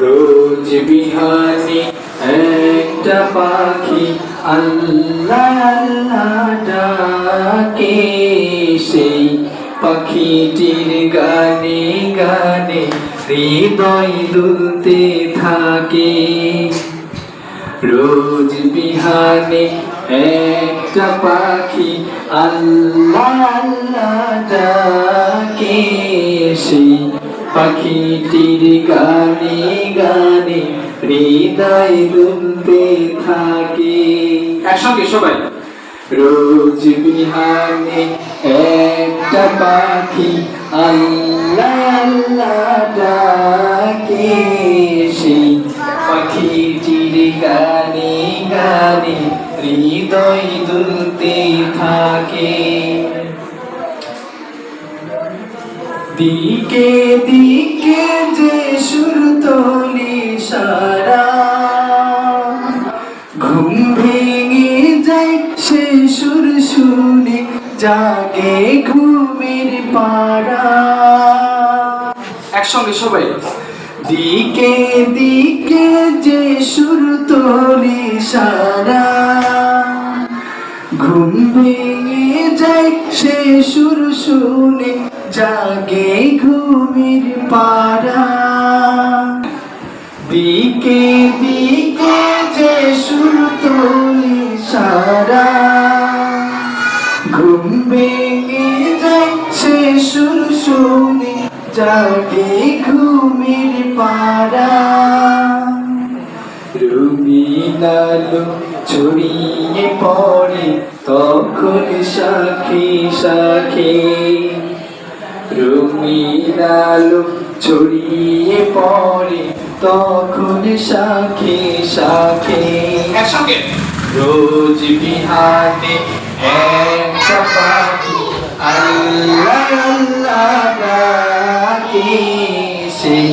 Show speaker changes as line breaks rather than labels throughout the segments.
রোজ বিহানে একটা পাখি আল্লাহ আল্লাহ ডাকে, সেই পাখিটির গানে গানে হৃদয় দুলতে থাকে। রোজ বিহানে একটা পাখি আল্লাহ আল্লাহ ডাকে, সেই পাখিটির গানে গানে হৃদয় দুলতে থাকে। একসঙ্গে সবাই। রোজ বিহানে একটা পাখি আল্লাহ আল্লাহ ডাকে, সেই পাখিটির গানে গানে হৃদয় দুলতে থাকে। দিকে দিকে যে সুর তোলে সারা, ঘুম ভেঙে যায় সে সুর শুনে জাগে ঘুমের পাড়া। একসঙ্গে সবাই। দিকে দিকে যে সুর তোলে সারা, ঘুম ভেঙে যায় সে সুর শুনে জাগে ঘুমের পাড়া। দিকে দিকে যে সুর তোলে সারা, ঘুম ভেঙে যায় সে সুর শুনে জাগে ঘুমের পাড়া। রঙিন আলো ছড়িয়ে পড়ে তখন শাখে শাখে, রঙিন আলো ছড়িয়ে পড়ে তখন শাখে শাখে। একসঙ্গে। রোজ বিহানে একটা পাখি আল্লাহ আল্লাহ ডাকে, সেই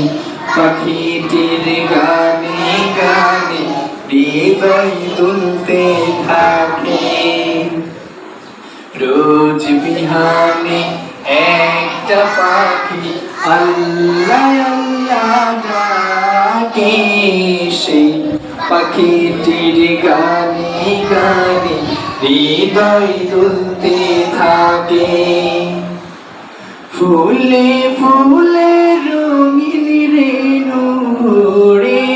পাখিটির গানে গানে হৃদয় দুলতে থাকে। রোজ বিহানে একটা পাখি আল্লাহ আল্লাহ ডাকে, সেই পাখিটির গানে গানে হৃদয় দুলতে থাকে। ফুলে ফুলে রঙিন রেণু ভরে,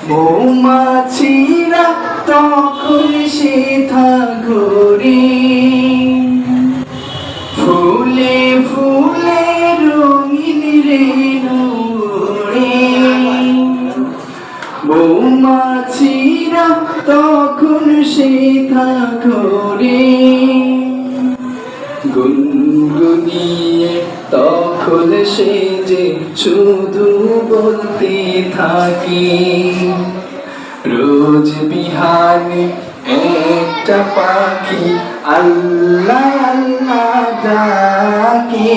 মৌমাছিরা তখন সেথা ঘোরে। ফুলে ফুলে রঙিন রেণু ভরে, মৌমাছিরা তখন সেথা ঘোরে। গুনগুনিয়ে তখন সে যে শুধু বলতে থাকে। রোজ বিহানে একটা পাখি আল্লাহ আল্লাহ ডাকে,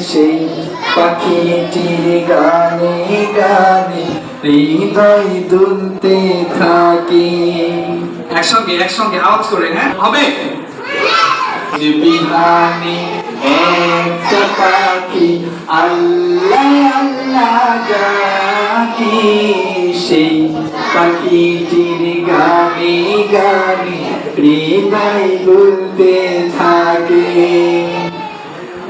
সেই পাখিটির গানে গানে হৃদয় দুলতে থাকে। একসঙ্গে একসঙ্গে আওয়াজ করে, হ্যাঁ হবে। বিহানে একটা পাখি আল্লাহ আল্লাহ ডাকে, সেই পাখিটির গানে গানে হৃদয় দুলতে থাকে।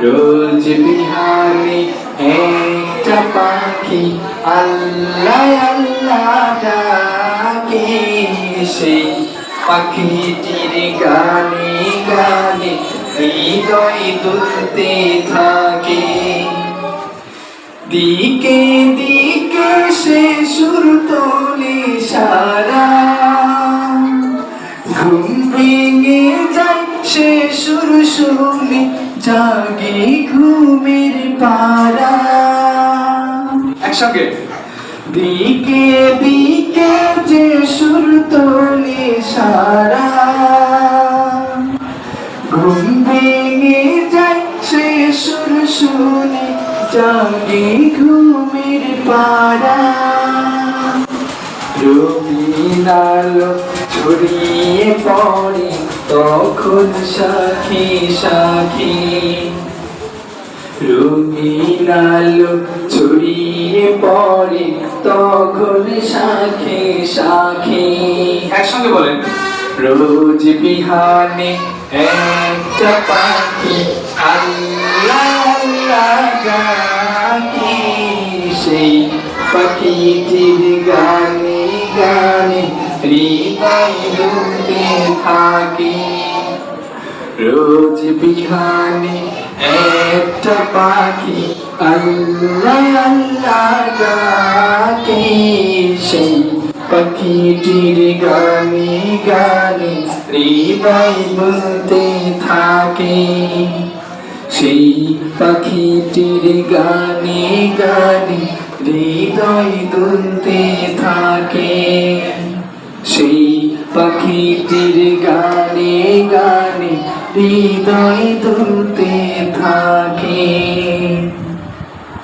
রোজ বিহানে একটা পাখি আল্লাহ আল্লাহ ডাকে, সেই পাখিটির গানে গানে হৃদয় দুলতে থাকে। দিকে দিকে সে সুর তোলে সারা, ঘুম ভেঙে যায় সে সুর শুনে জাগে ঘুমের পাড়া। একসঙ্গে। দিকে দিকে যে সুর তোলে সারা, ঘুম ভেঙে যায় সে সুর শুনে জাগে ঘুমের পাড়া। রঙিন আলো ছড়িয়ে পড়ে তখন শাখে শাখে, রঙিন আলো ছড়িয়ে পড়ে তখন শাখে শাখে। একসঙ্গে বলেন, রোজ বিহানে একটা পাখি আল্লাহ আল্লাহ ডাকে, সেই পাখিটির গানে গানে হৃদয় দুলতে থাকে। রোজ বিহানে একটা পাখি আল্লাহ আল্লাহ ডাকে, সেই পাখিটির গানে গানে হৃদয় দুলতে থাকে। সেই পাখিটির গানে গানে হৃদয় দুলতে থাকে। সেই পাখিটির গানে গানে হৃদয় দুলতে থাকে।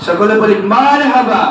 সকলে বলি মারহাবা।